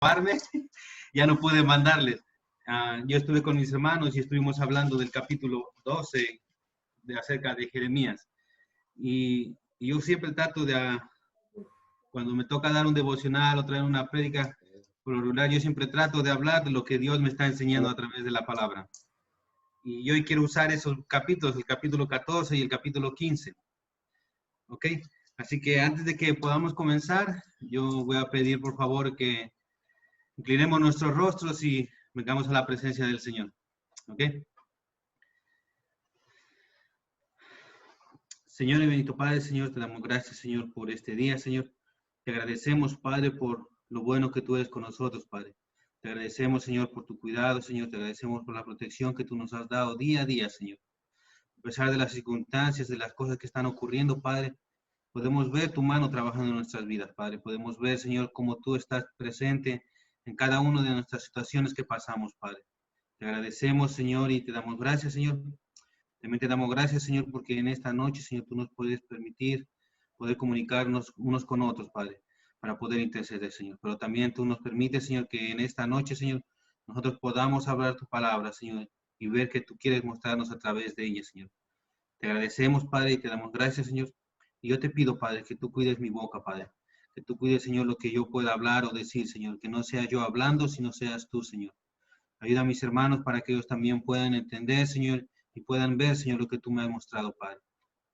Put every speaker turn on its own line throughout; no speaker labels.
grabarme, ya no pude mandarles. Yo estuve con mis hermanos y estuvimos hablando del capítulo 12 acerca de Jeremías. Y yo siempre trato de, cuando me toca dar un devocional o traer una prédica, por lo regular, yo siempre trato de hablar de lo que Dios me está enseñando a través de la palabra. Y yo hoy quiero usar esos capítulos, el capítulo 14 y el capítulo 15. ¿Ok? Así que antes de que podamos comenzar, yo voy a pedir por favor que inclinemos nuestros rostros y vengamos a la presencia del Señor. ¿Ok? Señor y bendito Padre, Señor, te damos gracias, Señor, por este día, Señor. Te agradecemos, Padre, por lo bueno que tú eres con nosotros, Padre. Te agradecemos, Señor, por tu cuidado, Señor. Te agradecemos por la protección que tú nos has dado día a día, Señor. A pesar de las circunstancias, de las cosas que están ocurriendo, Padre, podemos ver tu mano trabajando en nuestras vidas, Padre. Podemos ver, Señor, cómo tú estás presente en cada una de nuestras situaciones que pasamos, Padre. Te agradecemos, Señor, y te damos gracias, Señor. También te damos gracias, Señor, porque en esta noche, Señor, tú nos puedes permitir poder comunicarnos unos con otros, Padre, para poder interceder, Señor. Pero también tú nos permites, Señor, que en esta noche, Señor, nosotros podamos hablar tu palabra, Señor, y ver que tú quieres mostrarnos a través de ella, Señor. Te agradecemos, Padre, y te damos gracias, Señor. Y yo te pido, Padre, que tú cuides mi boca, Padre. Que tú cuides, Señor, lo que yo pueda hablar o decir, Señor. Que no sea yo hablando, sino seas tú, Señor. Ayuda a mis hermanos para que ellos también puedan entender, Señor, y puedan ver, Señor, lo que tú me has mostrado, Padre.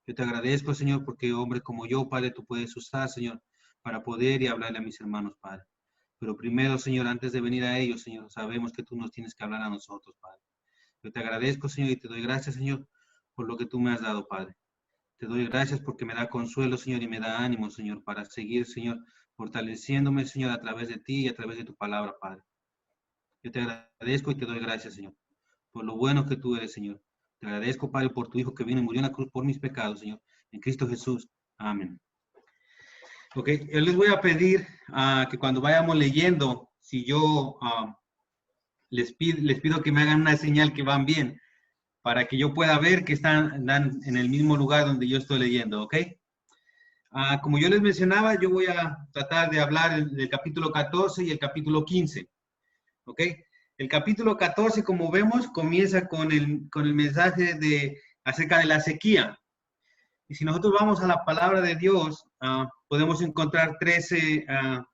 Yo te agradezco, Señor, porque hombre como yo, Padre, tú puedes usar, Señor, para poder y hablarle a mis hermanos, Padre. Pero primero, Señor, antes de venir a ellos, Señor, sabemos que tú nos tienes que hablar a nosotros, Padre. Yo te agradezco, Señor, y te doy gracias, Señor, por lo que tú me has dado, Padre. Te doy gracias porque me da consuelo, Señor, y me da ánimo, Señor, para seguir, Señor, fortaleciéndome, Señor, a través de ti y a través de tu palabra, Padre. Yo te agradezco y te doy gracias, Señor, por lo bueno que tú eres, Señor. Te agradezco, Padre, por tu Hijo que vino y murió en la cruz por mis pecados, Señor. En Cristo Jesús. Amén. Ok, yo les voy a pedir que cuando vayamos leyendo, si yo les pido que me hagan una señal que van bien, para que yo pueda ver que están en el mismo lugar donde yo estoy leyendo, ¿ok? Como yo les mencionaba, yo voy a tratar de hablar del capítulo 14 y el capítulo 15, ¿ok? El capítulo 14, como vemos, comienza con el mensaje acerca de la sequía. Y si nosotros vamos a la palabra de Dios, podemos encontrar 13 en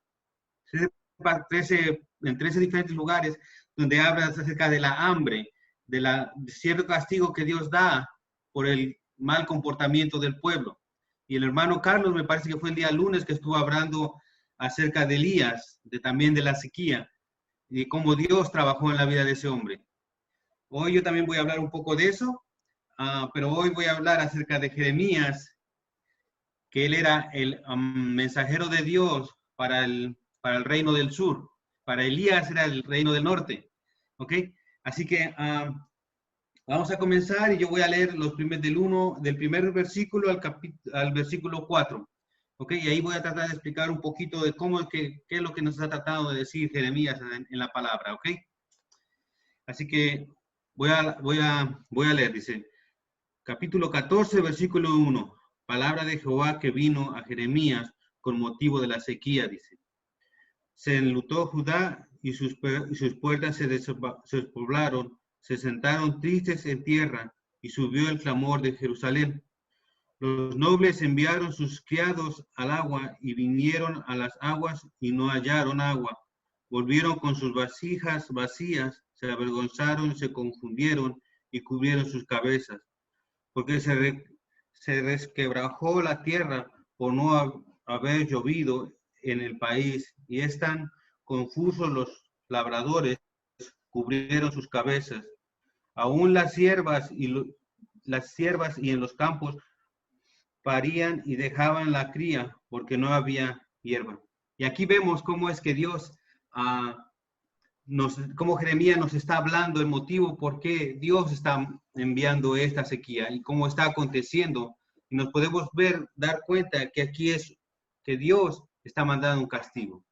13 diferentes lugares donde habla acerca de la hambre, de cierto castigo que Dios da por el mal comportamiento del pueblo. Y el hermano Carlos, me parece que fue el día lunes que estuvo hablando acerca de Elías, también de la sequía, y cómo Dios trabajó en la vida de ese hombre. Hoy yo también voy a hablar un poco de eso, pero hoy voy a hablar acerca de Jeremías, que él era el mensajero de Dios para el reino del sur. Para Elías era el reino del norte. ¿Ok? Así que vamos a comenzar y yo voy a leer los del primer versículo al versículo 4. ¿Ok? Y ahí voy a tratar de explicar un poquito de qué es lo que nos ha tratado de decir Jeremías en la palabra. ¿Ok? Así que voy a leer, dice, capítulo 14, versículo 1. Palabra de Jehová que vino a Jeremías con motivo de la sequía, dice. Se enlutó Judá y sus puertas se despoblaron, se sentaron tristes en tierra y subió el clamor de Jerusalén. Los nobles enviaron sus criados al agua y vinieron a las aguas y no hallaron agua. Volvieron con sus vasijas vacías, se avergonzaron, se confundieron y cubrieron sus cabezas, porque se resquebrajó la tierra por no haber llovido en el país, y están confusos los labradores, cubrieron sus cabezas. Aún las siervas y en los campos parían y dejaban la cría porque no había hierba. Y aquí vemos cómo es que Dios, cómo Jeremías nos está hablando el motivo por qué Dios está enviando esta sequía y cómo está aconteciendo. Y nos podemos dar cuenta que aquí es que Dios está mandando un castigo.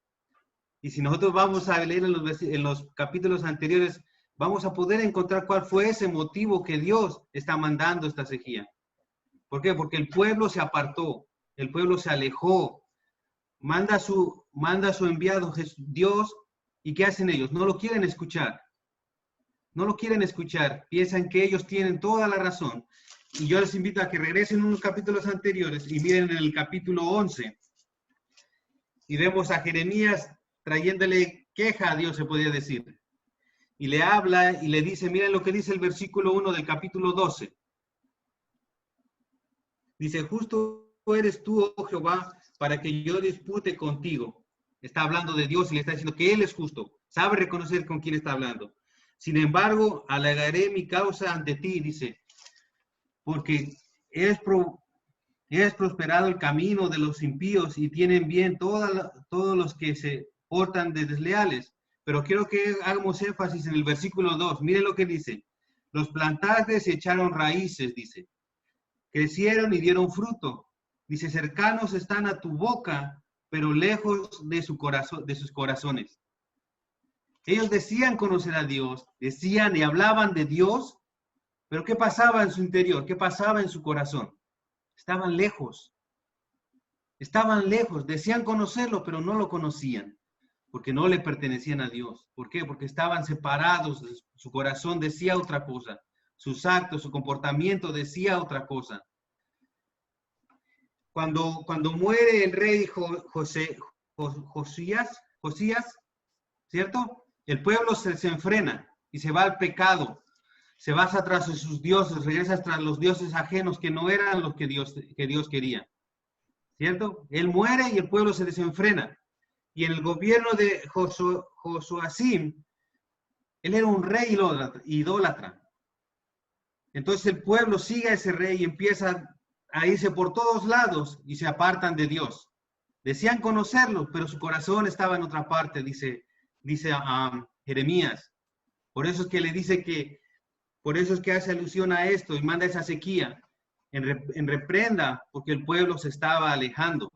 Y si nosotros vamos a leer en los capítulos anteriores, vamos a poder encontrar cuál fue ese motivo que Dios está mandando esta sequía. ¿Por qué? Porque el pueblo se apartó, el pueblo se alejó, manda su enviado Dios ¿Y qué hacen ellos? No lo quieren escuchar. No lo quieren escuchar. Piensan que ellos tienen toda la razón. Y yo les invito a que regresen unos capítulos anteriores y miren en el capítulo 11. Y vemos a Jeremías trayéndole queja a Dios, se podría decir. Y le habla y le dice, miren lo que dice el versículo 1 del capítulo 12. Dice, justo eres tú, oh Jehová, para que yo dispute contigo. Está hablando de Dios y le está diciendo que Él es justo. Sabe reconocer con quién está hablando. Sin embargo, alegaré mi causa ante ti, dice, porque es prosperado el camino de los impíos y tienen bien todos los que se portan de desleales. Pero quiero que hagamos énfasis en el versículo 2. Miren lo que dice. Los plantaste y echaron raíces, dice. Crecieron y dieron fruto. Dice, cercanos están a tu boca, pero lejos de su corazón, de sus corazones. Ellos decían conocer a Dios, decían y hablaban de Dios, pero ¿qué pasaba en su interior? ¿Qué pasaba en su corazón? Estaban lejos, decían conocerlo, pero no lo conocían, porque no le pertenecían a Dios. ¿Por qué? Porque estaban separados, su corazón decía otra cosa, sus actos, su comportamiento decía otra cosa. Cuando muere el rey Josías, ¿cierto? El pueblo se enfrena y se va al pecado, se va tras sus dioses, regresa tras los dioses ajenos que no eran los que Dios quería, ¿cierto? Él muere y el pueblo se desenfrena. Y en el gobierno de Josuacim, él era un rey idólatra. Entonces el pueblo sigue a ese rey y empieza a irse por todos lados y se apartan de Dios. Decían conocerlo, pero su corazón estaba en otra parte, dice Jeremías. Por eso es que le dice por eso es que hace alusión a esto y manda esa sequía en reprenda, porque el pueblo se estaba alejando.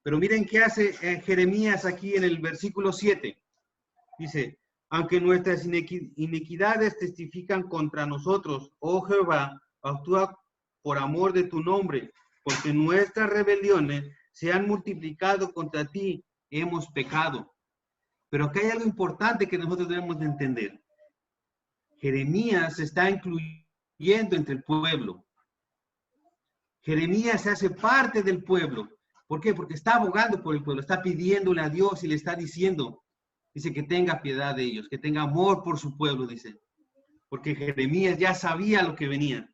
Pero miren qué hace Jeremías aquí en el versículo 7. Dice, aunque nuestras iniquidades testifican contra nosotros, oh Jehová, actúa por amor de tu nombre, porque nuestras rebeliones se han multiplicado contra ti, hemos pecado. Pero acá hay algo importante que nosotros debemos de entender. Jeremías se está incluyendo entre el pueblo. Jeremías se hace parte del pueblo. ¿Por qué? Porque está abogando por el pueblo, está pidiéndole a Dios y le está diciendo, dice que tenga piedad de ellos, que tenga amor por su pueblo, dice. Porque Jeremías ya sabía lo que venía.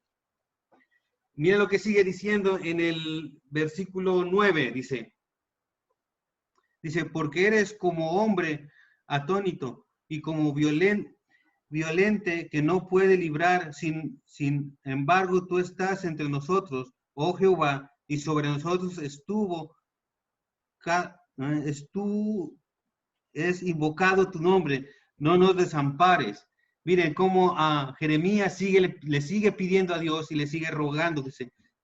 Mira lo que sigue diciendo en el versículo 9, dice, porque eres como hombre atónito y como violente que no puede librar, sin embargo tú estás entre nosotros, oh Jehová, y sobre nosotros es invocado tu nombre, no nos desampares. Miren cómo a Jeremías le sigue pidiendo a Dios y le sigue rogando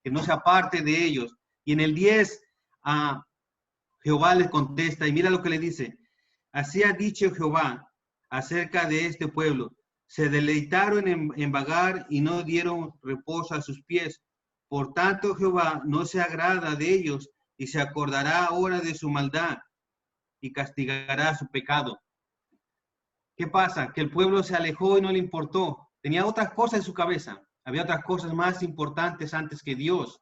que no se aparte de ellos. Y en el 10 a Jehová le contesta y mira lo que le dice. Así ha dicho Jehová acerca de este pueblo. Se deleitaron en vagar y no dieron reposo a sus pies. Por tanto, Jehová no se agrada de ellos y se acordará ahora de su maldad y castigará su pecado. ¿Qué pasa? Que el pueblo se alejó y no le importó. Tenía otras cosas en su cabeza. Había otras cosas más importantes antes que Dios.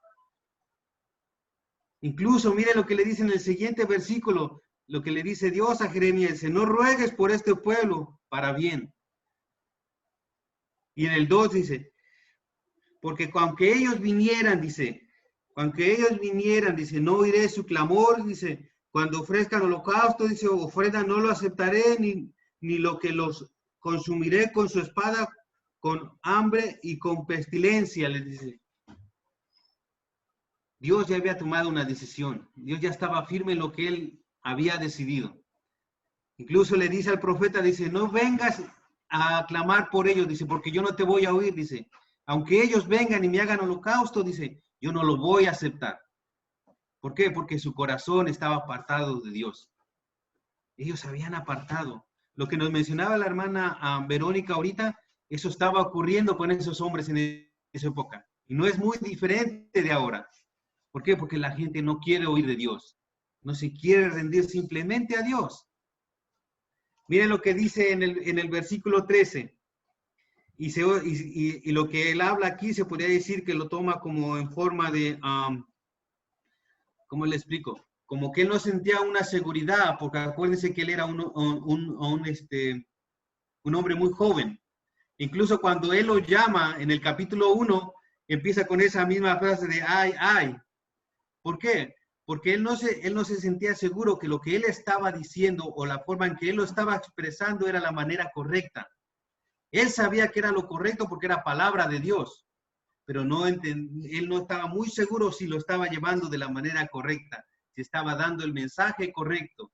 Incluso, mire lo que le dice en el siguiente versículo, lo que le dice Dios a Jeremías, dice, no ruegues por este pueblo para bien. Y en el 2 dice, porque aunque ellos vinieran, dice, no oiré su clamor, dice, cuando ofrezcan holocausto, dice, o ofrenda, no lo aceptaré, ni lo que los consumiré con su espada, con hambre y con pestilencia, les dice. Dios ya había tomado una decisión. Dios ya estaba firme en lo que él había decidido. Incluso le dice al profeta, dice, no vengas a clamar por ellos, dice, porque yo no te voy a oír, dice. Aunque ellos vengan y me hagan holocausto, dice, yo no lo voy a aceptar. ¿Por qué? Porque su corazón estaba apartado de Dios. Ellos se habían apartado. Lo que nos mencionaba la hermana Verónica ahorita, eso estaba ocurriendo con esos hombres en esa época. Y no es muy diferente de ahora. ¿Por qué? Porque la gente no quiere oír de Dios. No se quiere rendir simplemente a Dios. Miren lo que dice en el versículo 13. Y lo que él habla aquí se podría decir que lo toma como en forma de, ¿cómo le explico? Como que él no sentía una seguridad, porque acuérdense que él era un hombre muy joven. Incluso cuando él lo llama en el capítulo 1, empieza con esa misma frase de ay, ay. ¿Por qué? Porque él no se sentía seguro que lo que él estaba diciendo o la forma en que él lo estaba expresando era la manera correcta. Él sabía que era lo correcto porque era palabra de Dios, pero él no estaba muy seguro si lo estaba llevando de la manera correcta, si estaba dando el mensaje correcto.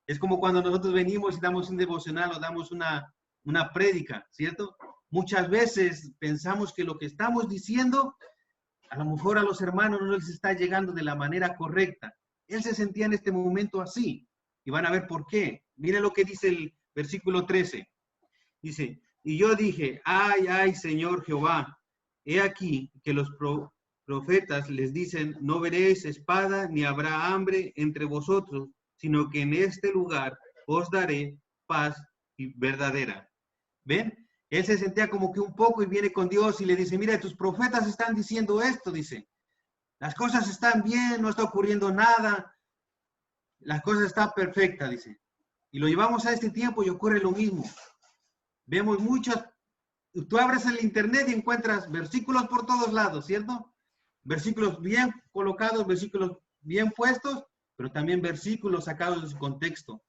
Es como cuando nosotros venimos y damos un devocional o damos una prédica, ¿cierto? Muchas veces pensamos que lo que estamos diciendo, a lo mejor a los hermanos no les está llegando de la manera correcta. Él se sentía en este momento así, y van a ver por qué. Miren lo que dice el versículo 13. Dice, y yo dije, ay, ay, Señor Jehová, he aquí que los profetas les dicen, no veréis espada ni habrá hambre entre vosotros, sino que en este lugar os daré paz y verdadera. ¿Ven? Él se sentía como que un poco y viene con Dios y le dice, mira, tus profetas están diciendo esto, dice. Las cosas están bien, no está ocurriendo nada. Las cosas están perfectas, dice. Y lo llevamos a este tiempo y ocurre lo mismo. Vemos muchas, tú abres el internet y encuentras versículos por todos lados, ¿cierto? Versículos bien colocados, versículos bien puestos, pero también versículos sacados de su contexto,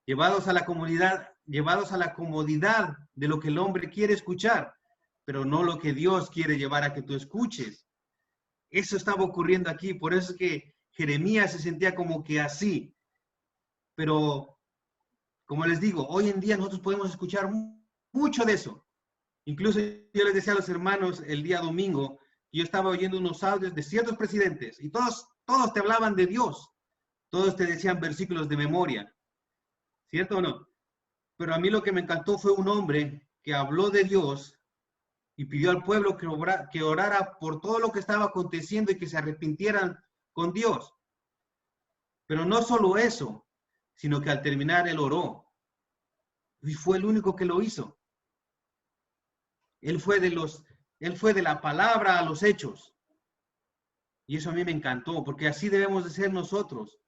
llevados a la comunidad, llevados a la comodidad de lo que el hombre quiere escuchar, pero no lo que Dios quiere llevar a que tú escuches. Eso estaba ocurriendo aquí, por eso es que Jeremías se sentía como que así. Pero, como les digo, hoy en día nosotros podemos escuchar mucho de eso. Incluso yo les decía a los hermanos el día domingo, yo estaba oyendo unos audios de ciertos presidentes y todos te hablaban de Dios. Todos te decían versículos de memoria. ¿Cierto o no? Pero a mí lo que me encantó fue un hombre que habló de Dios y pidió al pueblo que orara por todo lo que estaba aconteciendo y que se arrepintieran con Dios. Pero no solo eso, sino que al terminar él oró. Y fue el único que lo hizo. Él fue de la palabra a los hechos. Y eso a mí me encantó, porque así debemos de ser nosotros.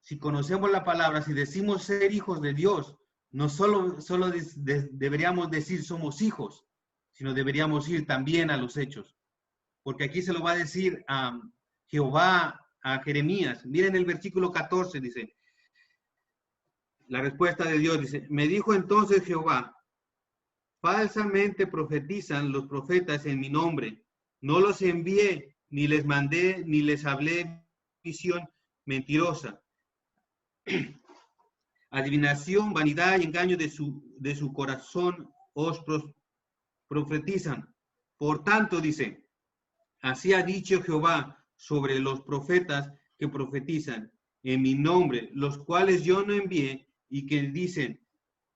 Si conocemos la palabra, si decimos ser hijos de Dios, no solo deberíamos decir somos hijos, sino deberíamos ir también a los hechos. Porque aquí se lo va a decir a Jehová, a Jeremías. Miren el versículo 14, dice, la respuesta de Dios dice, me dijo entonces Jehová, falsamente profetizan los profetas en mi nombre. No los envié, ni les mandé, ni les hablé visión mentirosa. Adivinación, vanidad y engaño de su corazón os profetizan. Por tanto, dice, así ha dicho Jehová sobre los profetas que profetizan en mi nombre, los cuales yo no envié y que dicen,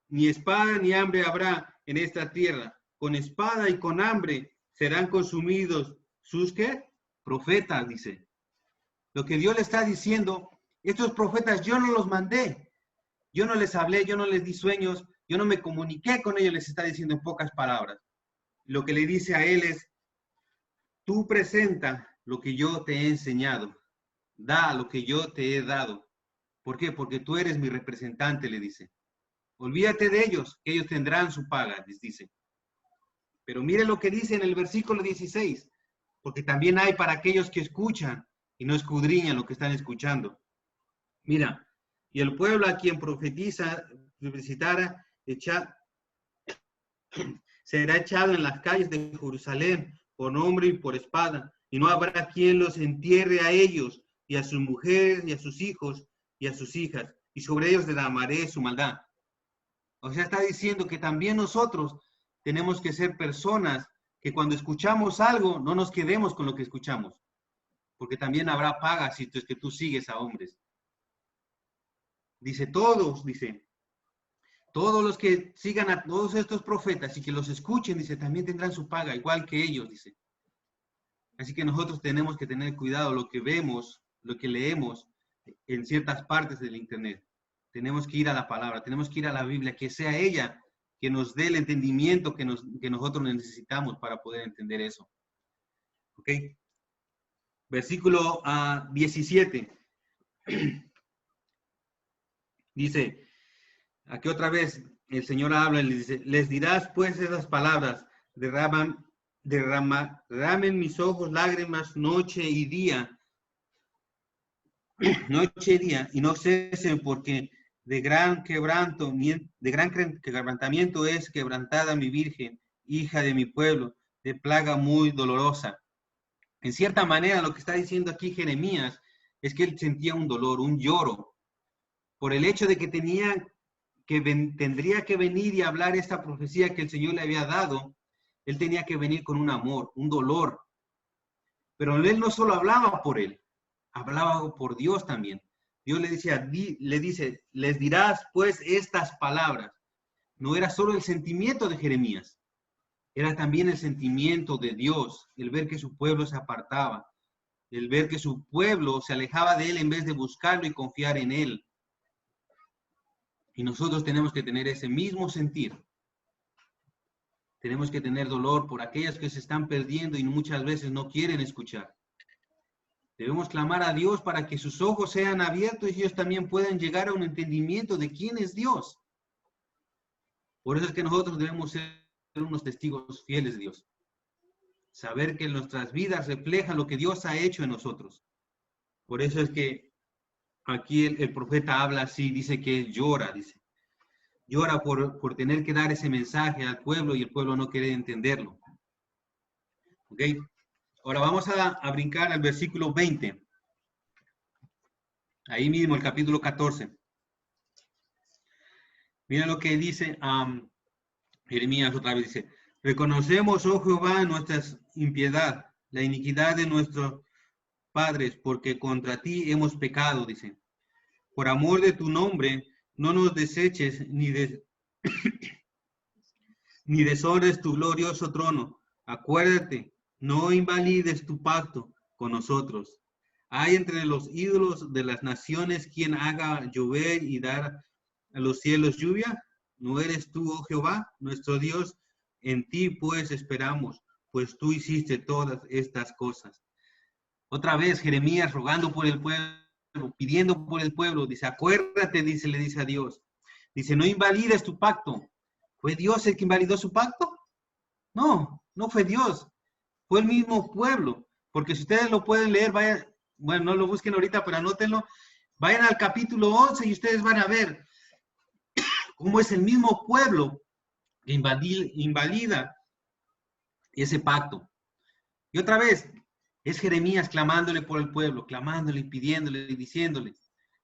ni espada ni hambre habrá en esta tierra, con espada y con hambre serán consumidos sus ¿qué? Profetas, dice. Lo que Dios le está diciendo, estos profetas yo no los mandé, yo no les hablé, yo no les di sueños, yo no me comuniqué con ellos, les está diciendo en pocas palabras. Lo que le dice a él es, tú presenta lo que yo te he enseñado, da lo que yo te he dado. ¿Por qué? Porque tú eres mi representante, le dice. Olvídate de ellos, que ellos tendrán su paga, les dice. Pero mire lo que dice en el versículo 16, porque también hay para aquellos que escuchan y no escudriñan lo que están escuchando. Mira, y el pueblo a quien profetizara, será echado en las calles de Jerusalén por hombre y por espada, y no habrá quien los entierre a ellos, y a sus mujeres, y a sus hijos, y a sus hijas, y sobre ellos derramaré su maldad. O sea, está diciendo que también nosotros tenemos que ser personas que cuando escuchamos algo, no nos quedemos con lo que escuchamos, porque también habrá paga si es que tú sigues a hombres. Dice, todos los que sigan a todos estos profetas y que los escuchen, dice, también tendrán su paga, igual que ellos, dice. Así que nosotros tenemos que tener cuidado lo que vemos, lo que leemos en ciertas partes del internet. Tenemos que ir a la palabra, tenemos que ir a la Biblia, que sea ella que nos dé el entendimiento que nosotros necesitamos para poder entender eso. ¿Ok? Versículo 17. Dice, aquí otra vez el Señor habla y le dice, les dirás pues esas palabras, derramen mis ojos lágrimas noche y día, y no cesen, porque de gran quebrantamiento es quebrantada mi virgen, hija de mi pueblo, de plaga muy dolorosa. En cierta manera, lo que está diciendo aquí Jeremías es que él sentía un dolor, un lloro, por el hecho de que tendría que venir y hablar esta profecía que el Señor le había dado. Él tenía que venir con un amor, un dolor. Pero él no solo hablaba por él, hablaba por Dios también. Dios le dice, les dirás pues estas palabras. No era solo el sentimiento de Jeremías, era también el sentimiento de Dios, el ver que su pueblo se apartaba, el ver que su pueblo se alejaba de él en vez de buscarlo y confiar en él. Y nosotros tenemos que tener ese mismo sentir. Tenemos que tener dolor por aquellas que se están perdiendo y muchas veces no quieren escuchar. Debemos clamar a Dios para que sus ojos sean abiertos y ellos también puedan llegar a un entendimiento de quién es Dios. Por eso es que nosotros debemos ser unos testigos fieles de Dios. Saber que nuestras vidas reflejan lo que Dios ha hecho en nosotros. Por eso es que aquí el profeta habla así, dice que él llora, dice. Llora por tener que dar ese mensaje al pueblo y el pueblo no quiere entenderlo. ¿Ok? Ahora vamos a brincar al versículo 20. Ahí mismo, el capítulo 14. Mira lo que dice Jeremías otra vez. Dice, reconocemos, oh Jehová, nuestra impiedad, la iniquidad de nuestros padres, porque contra ti hemos pecado, dice. Por amor de tu nombre, no nos deseches ni deshonres tu glorioso trono. Acuérdate, no invalides tu pacto con nosotros. Hay entre los ídolos de las naciones quien haga llover y dar a los cielos lluvia. ¿No eres tú, oh Jehová, nuestro Dios? En ti pues esperamos, pues tú hiciste todas estas cosas. Otra vez Jeremías rogando por el pueblo, pidiendo por el pueblo. Dice, acuérdate, dice, le dice a Dios. Dice, no invalides tu pacto. ¿Fue Dios el que invalidó su pacto? No, no fue Dios. Fue el mismo pueblo. Porque si ustedes lo pueden leer, vayan, bueno, no lo busquen ahorita, pero anótenlo. Vayan al capítulo 11 y ustedes van a ver cómo es el mismo pueblo que invalida ese pacto. Y otra vez, es Jeremías clamándole por el pueblo, clamándole, pidiéndole y diciéndole.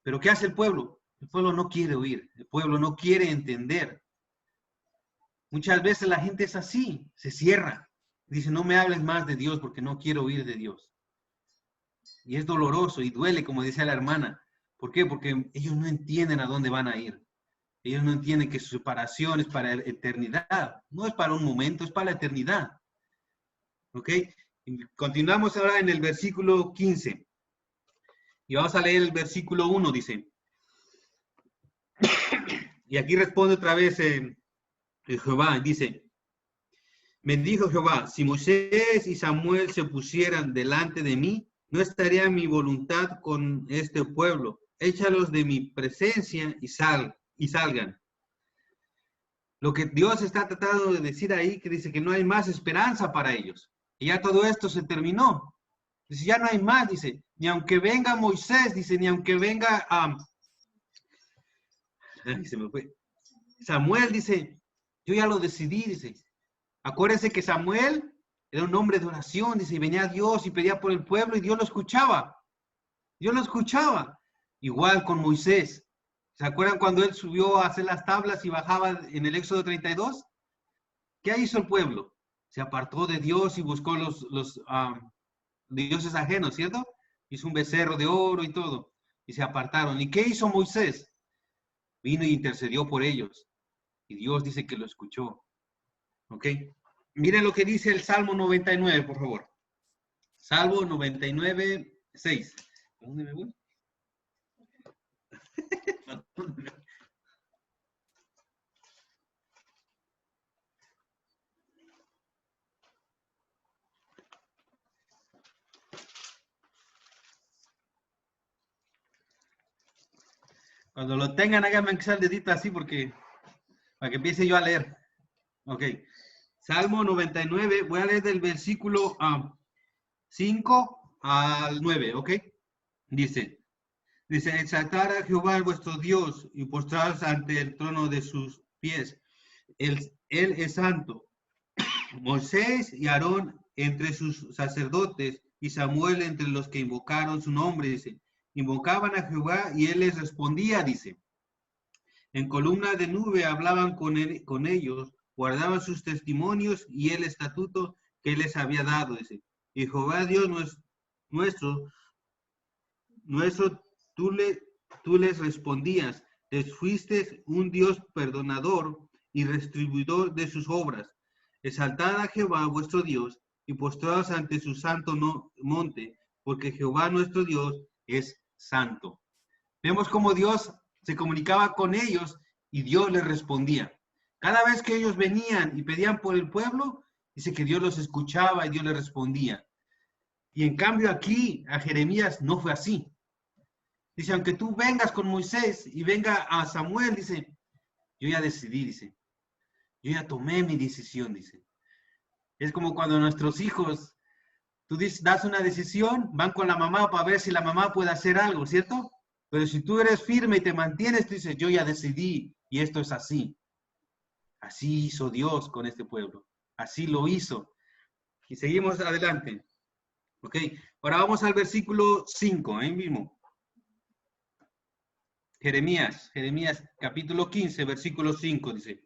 Pero ¿qué hace el pueblo? El pueblo no quiere oír, el pueblo no quiere entender. Muchas veces la gente es así, se cierra. Dice, no me hables más de Dios porque no quiero oír de Dios. Y es doloroso y duele, como decía la hermana. ¿Por qué? Porque ellos no entienden a dónde van a ir. Ellos no entienden que su separación es para la eternidad. No es para un momento, es para la eternidad. ¿Ok? Y continuamos ahora en el versículo 15. Y vamos a leer el versículo 1, dice. Y aquí responde otra vez Jehová, dice. Me dijo Jehová, si Moisés y Samuel se pusieran delante de mí, no estaría mi voluntad con este pueblo. Échalos de mi presencia y salgan. Lo que Dios está tratando de decir ahí, que dice que no hay más esperanza para ellos. Y ya todo esto se terminó. Dice, ya no hay más, dice, ni aunque venga Moisés, dice, ni aunque venga se me fue. Samuel, dice, yo ya lo decidí, dice. Acuérdense que Samuel era un hombre de oración, dice, y venía a Dios y pedía por el pueblo y Dios lo escuchaba. Dios lo escuchaba. Igual con Moisés. ¿Se acuerdan cuando él subió a hacer las tablas y bajaba en el Éxodo 32? ¿Qué hizo el pueblo? Se apartó de Dios y buscó los dioses ajenos, ¿cierto? Hizo un becerro de oro y todo. Y se apartaron. ¿Y qué hizo Moisés? Vino y intercedió por ellos. Y Dios dice que lo escuchó. ¿Ok? Miren lo que dice el Salmo 99, por favor. Salmo 99, 6. ¿A dónde me voy? Cuando lo tengan, háganme que sea el dedito así porque para que empiece yo a leer. Ok. Salmo 99, voy a leer del versículo 5 al 9, ¿ok? Dice, exaltar a Jehová vuestro Dios y postraros ante el trono de sus pies. Él es santo. Moisés y Aarón entre sus sacerdotes y Samuel entre los que invocaron su nombre, dice. Invocaban a Jehová y él les respondía, dice. En columna de nube hablaban con ellos, guardaban sus testimonios y el estatuto que él les había dado, dice. Y Jehová Dios nuestro, tú les respondías, les fuiste un Dios perdonador y restribuidor de sus obras. Exaltad a Jehová vuestro Dios y postraos ante su santo monte, porque Jehová nuestro Dios es santo. Vemos cómo Dios se comunicaba con ellos y Dios les respondía. Cada vez que ellos venían y pedían por el pueblo, dice que Dios los escuchaba y Dios les respondía. Y en cambio aquí a Jeremías no fue así. Dice, aunque tú vengas con Moisés y venga a Samuel, dice, yo ya decidí, dice. Yo ya tomé mi decisión, dice. Es como cuando nuestros hijos, tú das una decisión, van con la mamá para ver si la mamá puede hacer algo, ¿cierto? Pero si tú eres firme y te mantienes, tú dices, yo ya decidí y esto es así. Así hizo Dios con este pueblo. Así lo hizo. Y seguimos adelante. Ok, ahora vamos al versículo 5, ahí mismo. Jeremías capítulo 15, versículo 5, dice.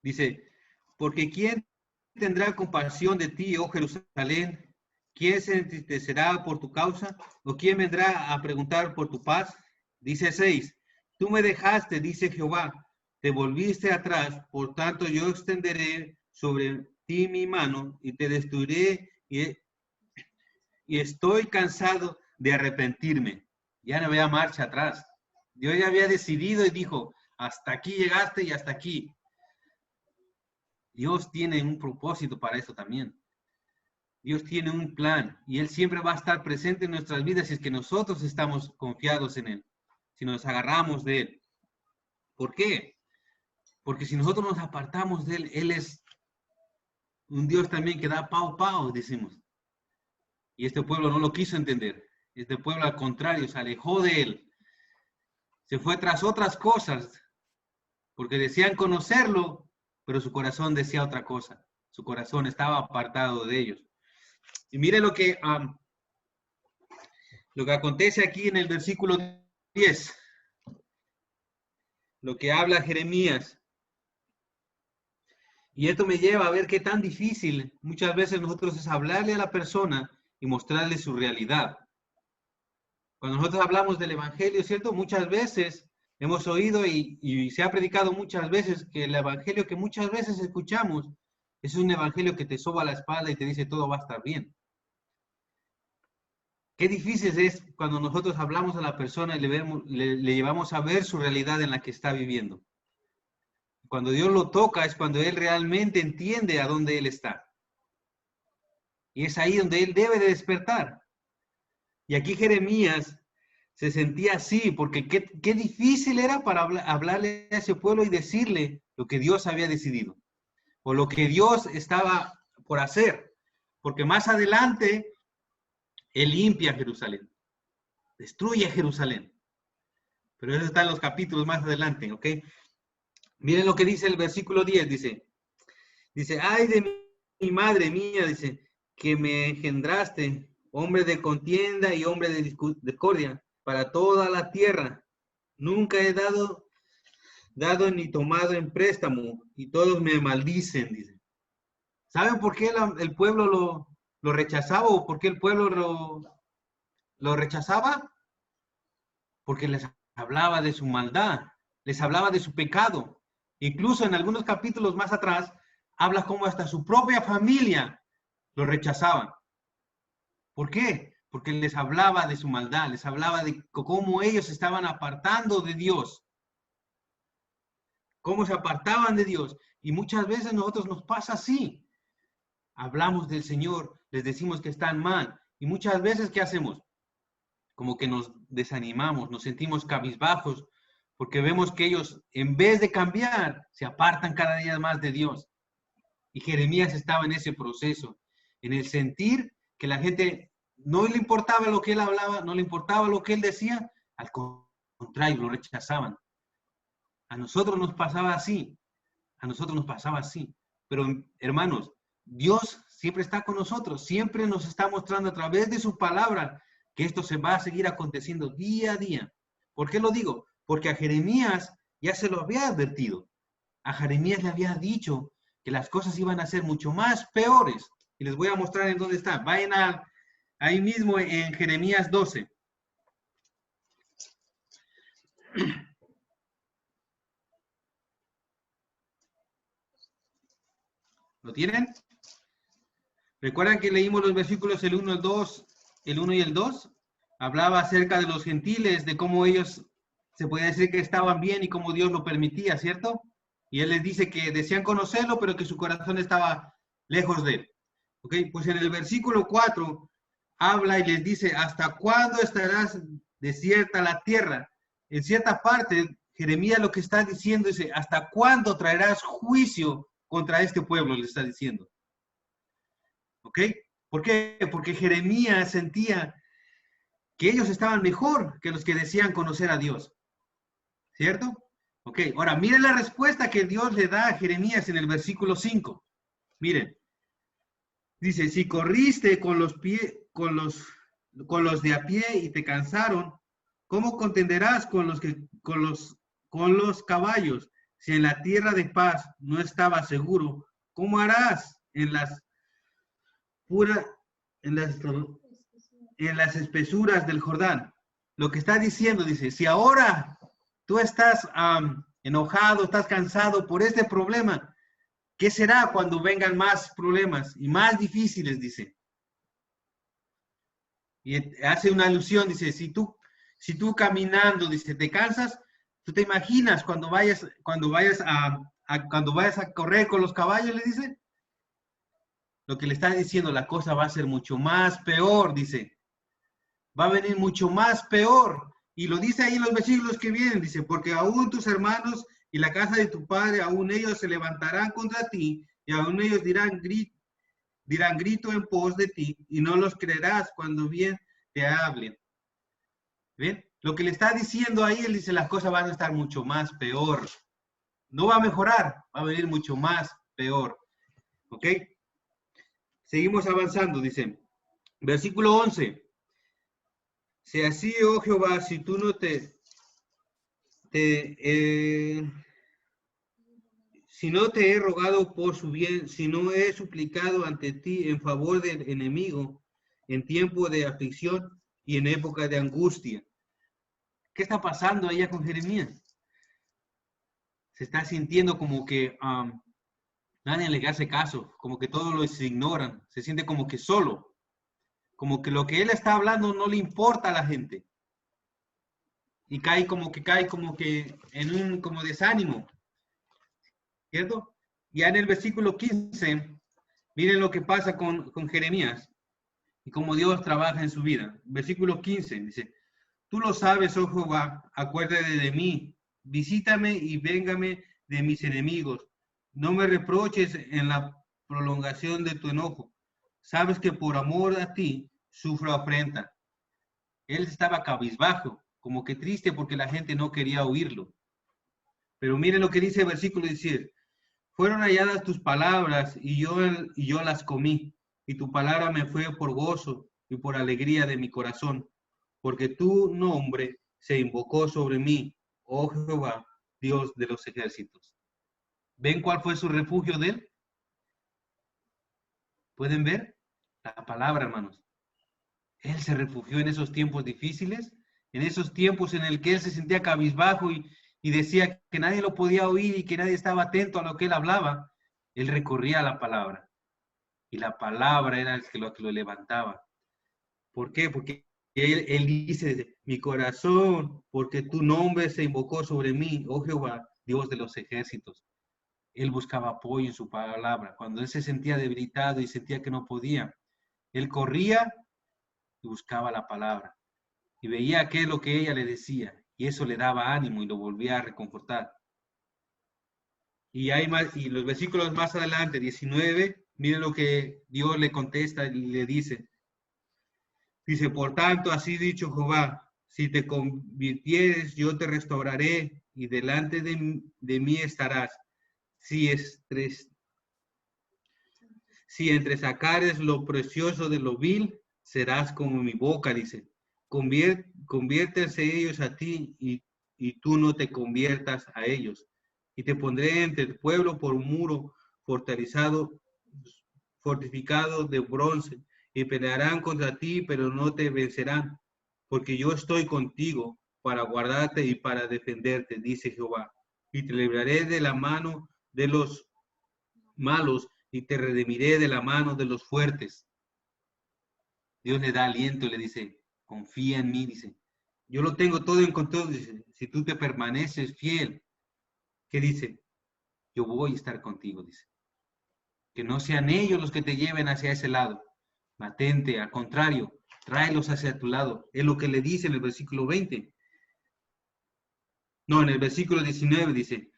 Dice, porque ¿quién tendrá compasión de ti, oh Jerusalén? ¿Quién se entristecerá por tu causa? ¿O quién vendrá a preguntar por tu paz? Dice 6, tú me dejaste, dice Jehová, te volviste atrás, por tanto yo extenderé sobre ti mi mano y te destruiré y estoy cansado de arrepentirme. Ya no había marcha atrás. Dios ya había decidido y dijo, hasta aquí llegaste y hasta aquí. Dios tiene un propósito para eso también. Dios tiene un plan y Él siempre va a estar presente en nuestras vidas si es que nosotros estamos confiados en Él, si nos agarramos de Él. ¿Por qué? Porque si nosotros nos apartamos de Él, Él es un Dios también que da pau, decimos. Y este pueblo no lo quiso entender. Este pueblo al contrario se alejó de Él. Se fue tras otras cosas porque decían conocerlo, pero su corazón decía otra cosa. Su corazón estaba apartado de ellos. Y mire lo que acontece aquí en el versículo 10. Lo que habla Jeremías. Y esto me lleva a ver qué tan difícil muchas veces nosotros es hablarle a la persona y mostrarle su realidad. Cuando nosotros hablamos del Evangelio, ¿cierto? Muchas veces hemos oído y se ha predicado muchas veces que el Evangelio que muchas veces escuchamos es un Evangelio que te soba la espalda y te dice todo va a estar bien. Qué difícil es cuando nosotros hablamos a la persona y le llevamos a ver su realidad en la que está viviendo. Cuando Dios lo toca es cuando Él realmente entiende a dónde Él está. Y es ahí donde Él debe de despertar. Y aquí Jeremías se sentía así, porque qué difícil era para hablarle a ese pueblo y decirle lo que Dios había decidido, o lo que Dios estaba por hacer. Porque más adelante, Él limpia Jerusalén, destruye Jerusalén. Pero eso está en los capítulos más adelante, ¿ok? Miren lo que dice el versículo 10, dice, ay de mi madre mía, dice, que me engendraste, hombre de contienda y hombre de discordia, para toda la tierra. Nunca he dado ni tomado en préstamo, y todos me maldicen, dice. ¿Saben por qué el pueblo lo rechazaba o por qué el pueblo lo rechazaba? Porque les hablaba de su maldad, les hablaba de su pecado. Incluso en algunos capítulos más atrás, habla como hasta su propia familia lo rechazaban. ¿Por qué? porque les hablaba de su maldad, les hablaba de cómo ellos se estaban apartando de Dios, cómo se apartaban de Dios. Y muchas veces a nosotros nos pasa así. Hablamos del Señor, les decimos que están mal. Y muchas veces, ¿qué hacemos? Como que nos desanimamos, nos sentimos cabizbajos, porque vemos que ellos, en vez de cambiar, se apartan cada día más de Dios. Y Jeremías estaba en ese proceso, en el sentir que la gente no le importaba lo que él hablaba, no le importaba lo que él decía, al contrario, lo rechazaban. A nosotros nos pasaba así, a nosotros nos pasaba así. Pero, hermanos, Dios siempre está con nosotros, siempre nos está mostrando a través de su palabra que esto se va a seguir aconteciendo día a día. ¿Por qué lo digo? Porque a Jeremías ya se lo había advertido. A Jeremías le había dicho que las cosas iban a ser mucho más peores. Y les voy a mostrar en dónde está. Vayan ahí mismo en Jeremías 12. ¿Lo tienen? ¿Recuerdan que leímos los versículos el 1, el 2, el 1 y el 2? Hablaba acerca de los gentiles, de cómo ellos se podía decir que estaban bien y cómo Dios lo permitía, ¿cierto? Y él les dice que desean conocerlo, pero que su corazón estaba lejos de él. ¿Ok? Pues en el versículo 4 habla y les dice, ¿hasta cuándo estarás desierta la tierra? En cierta parte, Jeremías lo que está diciendo dice, ¿hasta cuándo traerás juicio contra este pueblo? Le está diciendo. ¿Ok? ¿Por qué? Porque Jeremías sentía que ellos estaban mejor que los que decían conocer a Dios. ¿Cierto? Ok, ahora miren la respuesta que Dios le da a Jeremías en el versículo 5. Miren, dice, si corriste con los de a pie y te cansaron, ¿cómo contenderás con los caballos? Si en la tierra de paz no estaba seguro, ¿cómo harás en las espesuras del Jordán? Lo que está diciendo, dice, si ahora tú estás enojado, estás cansado por este problema, ¿qué será cuando vengan más problemas y más difíciles? Dice. Y hace una alusión, dice, si tú caminando, dice, te cansas, tú te imaginas cuando vayas a correr con los caballos, le dice. Lo que le está diciendo, la cosa va a ser mucho más peor, dice. Va a venir mucho más peor. Y lo dice ahí en los versículos que vienen, dice, porque aún tus hermanos y la casa de tu padre, aún ellos se levantarán contra ti, y aún ellos dirán grito en pos de ti, y no los creerás cuando bien te hablen. ¿Ven? Lo que le está diciendo ahí, él dice, las cosas van a estar mucho más peor. No va a mejorar, va a venir mucho más peor. ¿Ok? Seguimos avanzando, dice, versículo 11. Si así, oh Jehová, si tú no si no te he rogado por su bien, si no he suplicado ante ti en favor del enemigo, en tiempo de aflicción y en época de angustia. ¿Qué está pasando allá con Jeremías? Se está sintiendo como que nadie le hace caso, como que todos lo ignoran, se siente como que solo, como que lo que él está hablando no le importa a la gente. Y cae como que en un como desánimo, ¿cierto? Ya en el versículo 15, miren lo que pasa con Jeremías y cómo Dios trabaja en su vida. Versículo 15 dice, tú lo sabes, oh Jehová, acuérdate de mí, visítame y véngame de mis enemigos. No me reproches en la prolongación de tu enojo. Sabes que por amor a ti sufro afrenta. Él estaba cabizbajo, como que triste porque la gente no quería oírlo. Pero miren lo que dice el versículo 17. Fueron halladas tus palabras y yo las comí, y tu palabra me fue por gozo y por alegría de mi corazón, porque tu nombre se invocó sobre mí, oh Jehová, Dios de los ejércitos. ¿Ven cuál fue su refugio de él? ¿Pueden ver? La palabra, hermanos. Él se refugió en esos tiempos difíciles, en esos tiempos en el que él se sentía cabizbajo y decía que nadie lo podía oír y que nadie estaba atento a lo que él hablaba. Él recorría la palabra y la palabra era lo que lo levantaba. ¿Por qué? Porque él dice, mi corazón, porque tu nombre se invocó sobre mí, oh Jehová, Dios de los ejércitos. Él buscaba apoyo en su palabra. Cuando él se sentía debilitado y sentía que no podía, él corría y buscaba la palabra. Y veía qué es lo que ella le decía. Y eso le daba ánimo y lo volvía a reconfortar. Y hay más, y los versículos más adelante, 19, miren lo que Dios le contesta y le dice. Dice, por tanto, así dicho Jehová, si te convirtieres, yo te restauraré y delante de mí estarás. Si, si entresacares lo precioso de lo vil, serás como mi boca, dice. Conviértese ellos a ti y tú no te conviertas a ellos. Y te pondré entre el pueblo por un muro fortificado de bronce, y pelearán contra ti, pero no te vencerán, porque yo estoy contigo para guardarte y para defenderte, dice Jehová. Y te libraré de la mano de los malos y te redimiré de la mano de los fuertes. Dios le da aliento y le dice, confía en mí, dice. Yo lo tengo todo en control, dice. Si tú te permaneces fiel, ¿qué dice? Yo voy a estar contigo, dice. Que no sean ellos los que te lleven hacia ese lado. Matente, al contrario, tráelos hacia tu lado. Es lo que le dice en el versículo 20. No, en el versículo 19 dice,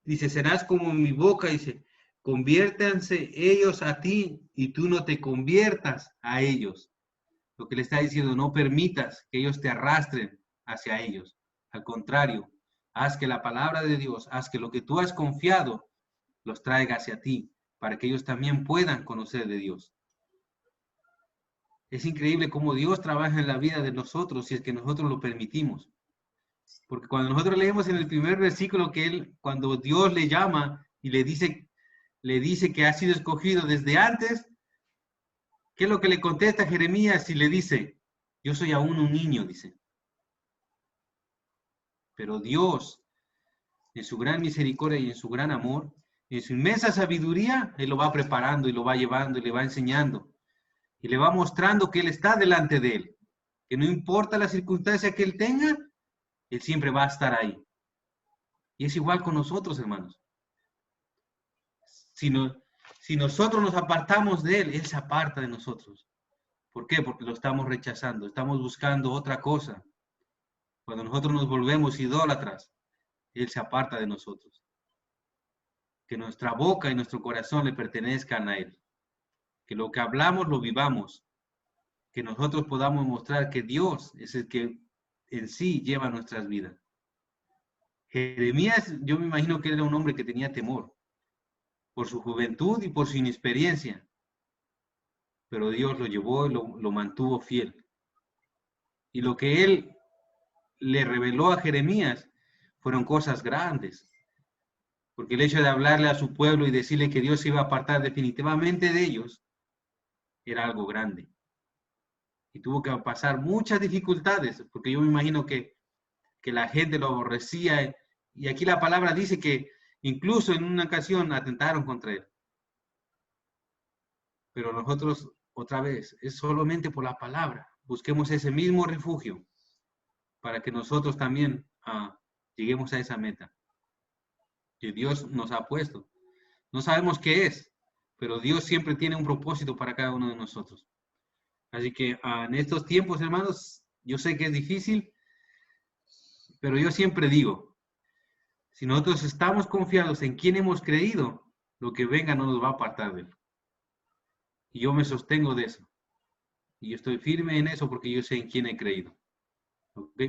dice, serás como mi boca, dice, conviértanse ellos a ti y tú no te conviertas a ellos. Lo que le está diciendo, no permitas que ellos te arrastren hacia ellos. Al contrario, haz que la palabra de Dios, haz que lo que tú has confiado los traiga hacia ti, para que ellos también puedan conocer de Dios. Es increíble cómo Dios trabaja en la vida de nosotros si es que nosotros lo permitimos. Porque cuando nosotros leemos en el primer versículo que él, cuando Dios le llama y le dice que ha sido escogido desde antes, ¿qué es lo que le contesta Jeremías y le dice? Yo soy aún un niño, dice. Pero Dios, en su gran misericordia y en su gran amor, en su inmensa sabiduría, Él lo va preparando y lo va llevando y le va enseñando. Y le va mostrando que Él está delante de él. Que no importa la circunstancia que Él tenga, Él siempre va a estar ahí. Y es igual con nosotros, hermanos. Si, no, si nosotros nos apartamos de Él, Él se aparta de nosotros. ¿Por qué? Porque lo estamos rechazando, estamos buscando otra cosa. Cuando nosotros nos volvemos idólatras, Él se aparta de nosotros. Que nuestra boca y nuestro corazón le pertenezcan a Él. Que lo que hablamos lo vivamos. Que nosotros podamos mostrar que Dios es el que en sí lleva nuestras vidas. Jeremías, yo me imagino que era un hombre que tenía temor por su juventud y por su inexperiencia. Pero Dios lo llevó y lo mantuvo fiel. Y lo que Él le reveló a Jeremías fueron cosas grandes. Porque el hecho de hablarle a su pueblo y decirle que Dios se iba a apartar definitivamente de ellos era algo grande. Y tuvo que pasar muchas dificultades, porque yo me imagino que la gente lo aborrecía. Y aquí la palabra dice que incluso en una ocasión atentaron contra él. Pero nosotros, otra vez, es solamente por la palabra. Busquemos ese mismo refugio para que nosotros también lleguemos a esa meta que Dios nos ha puesto. No sabemos qué es, pero Dios siempre tiene un propósito para cada uno de nosotros. Así que en estos tiempos, hermanos, yo sé que es difícil, pero yo siempre digo, si nosotros estamos confiados en quién hemos creído, lo que venga no nos va a apartar de él. Y yo me sostengo de eso. Y yo estoy firme en eso porque yo sé en quién he creído. ¿Ok?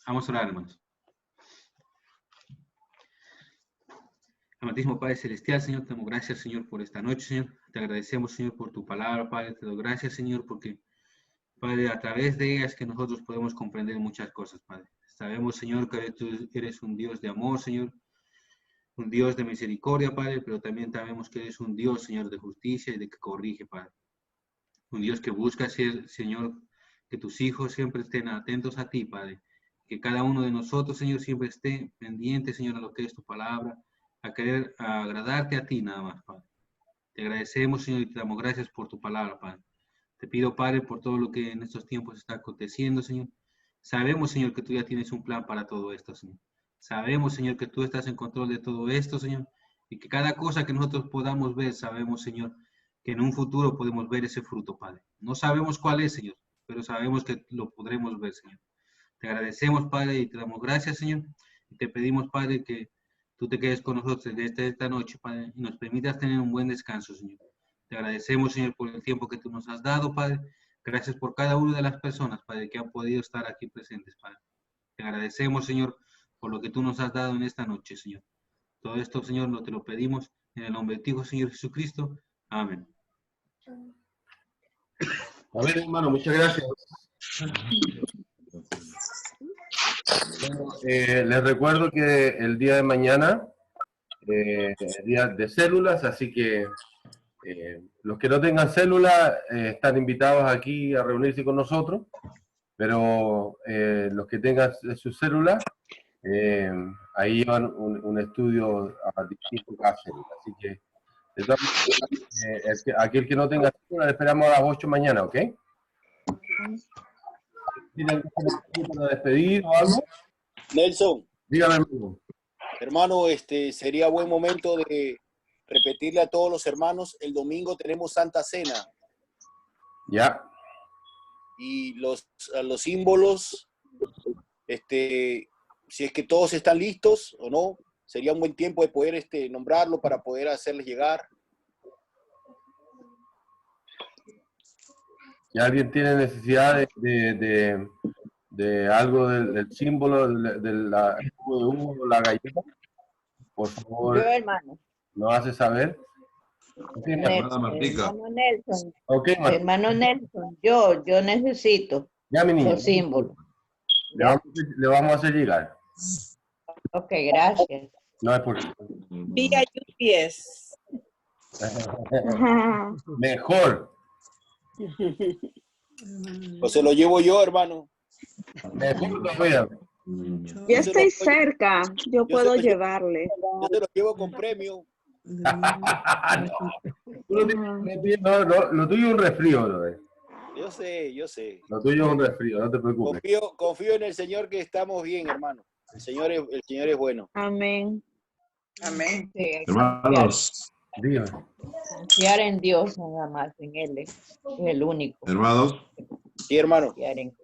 Vamos a orar, hermanos. Amantísimo Padre Celestial, Señor, te damos gracias, Señor, por esta noche, Señor. Te agradecemos, Señor, por tu palabra, Padre. Te doy gracias, Señor, porque, Padre, a través de ella es que nosotros podemos comprender muchas cosas, Padre. Sabemos, Señor, que tú eres un Dios de amor, Señor, un Dios de misericordia, Padre, pero también sabemos que eres un Dios, Señor, de justicia y de que corrige, Padre. Un Dios que busca ser, Señor, que tus hijos siempre estén atentos a ti, Padre. Que cada uno de nosotros, Señor, siempre esté pendiente, Señor, a lo que es tu palabra, a querer agradarte a ti nada más, Padre. Te agradecemos, Señor, y te damos gracias por tu palabra, Padre. Te pido, Padre, por todo lo que en estos tiempos está aconteciendo, Señor. Sabemos, Señor, que tú ya tienes un plan para todo esto, Señor. Sabemos, Señor, que tú estás en control de todo esto, Señor, y que cada cosa que nosotros podamos ver, sabemos, Señor, que en un futuro podemos ver ese fruto, Padre. No sabemos cuál es, Señor, pero sabemos que lo podremos ver, Señor. Te agradecemos, Padre, y te damos gracias, Señor. Y te pedimos, Padre, que tú te quedes con nosotros desde esta noche, Padre, y nos permitas tener un buen descanso, Señor. Te agradecemos, Señor, por el tiempo que tú nos has dado, Padre. Gracias por cada una de las personas, Padre, que han podido estar aquí presentes, Padre. Te agradecemos, Señor, por lo que tú nos has dado en esta noche, Señor. Todo esto, Señor, no te lo pedimos en el nombre de tu Hijo, Señor Jesucristo. Amén.
Amén, hermano, muchas gracias. Bueno, les recuerdo que el día de mañana es día de células, así que los que no tengan células están invitados aquí a reunirse con nosotros, pero los que tengan su célula, ahí llevan un estudio a distinto cada célula. Así que, de todas maneras, aquel que no tenga célula, le esperamos a las 8 mañana, ¿ok? ¿Tienen algún comentario para despedir o algo?
Nelson,
Dígame, amigo.
hermano, sería buen momento de repetirle a todos los hermanos, el domingo tenemos Santa Cena
Ya.
y los símbolos, si es que todos están listos o no, sería un buen tiempo de poder nombrarlo para poder hacerles llegar.
Si alguien tiene necesidad de algo del símbolo de la escudo de humo o la galleta, por favor,
Yo, hermano.
nos hace saber. Okay,
Hermano Nelson,
ok, Martín.
hermano Nelson, yo necesito
Ya, mi niño.
los símbolos.
Le vamos a hacer llegar.
Ok, gracias.
No es por qué.
Vía UPS.
Mejor.
O se lo llevo yo, hermano.
Mejor todavía.
Yo estoy cerca, yo puedo llevarle.
Yo se lo llevo con premio.
No, lo tuyo es un resfrío, brother.
Yo sé.
Lo tuyo es un resfrío, no te preocupes.
Confío en el Señor que estamos bien, hermano. El Señor es bueno.
Amén.
Amén. Sí, hay que
Hermanos,
Dígame.
confiar en Dios nada más, en Él es el único.
hermanos,
Sí, hermano.
Confiar en-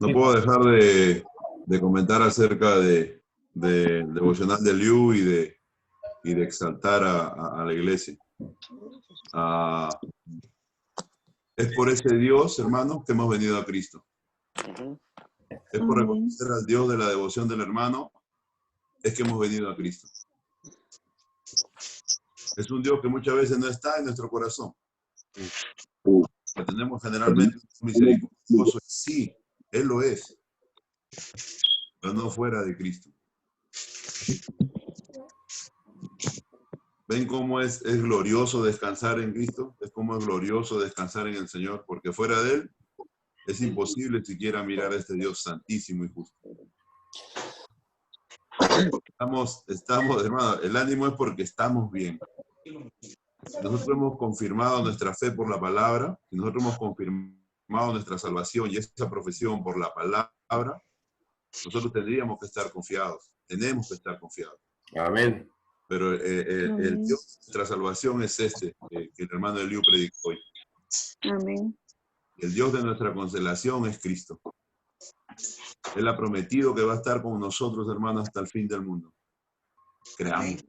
no puedo dejar de comentar acerca del devocional de Liu y de exaltar a la iglesia. Es por ese Dios, hermanos, que hemos venido a Cristo.
Ujú.
Es por reconocer al Dios de la devoción del hermano, es que hemos venido a Cristo. Es un Dios que muchas veces no está en nuestro corazón. Que tenemos generalmente misericordioso. Sí, Él lo es, pero no fuera de Cristo. ¿Ven cómo es glorioso descansar en Cristo? Es como es glorioso descansar en el Señor, porque fuera de Él es imposible siquiera mirar a este Dios santísimo y justo. Estamos, hermano, el ánimo es porque estamos bien. Nosotros hemos confirmado nuestra fe por la palabra, y nosotros hemos confirmado nuestra salvación y esa profesión por la palabra, nosotros tendríamos que estar confiados, tenemos que estar confiados.
Amén.
Pero el Dios de nuestra salvación es que el hermano Eliú predicó hoy.
Amén.
El Dios de nuestra consolación es Cristo. Él ha prometido que va a estar con nosotros, hermanos, hasta el fin del mundo. Creamos.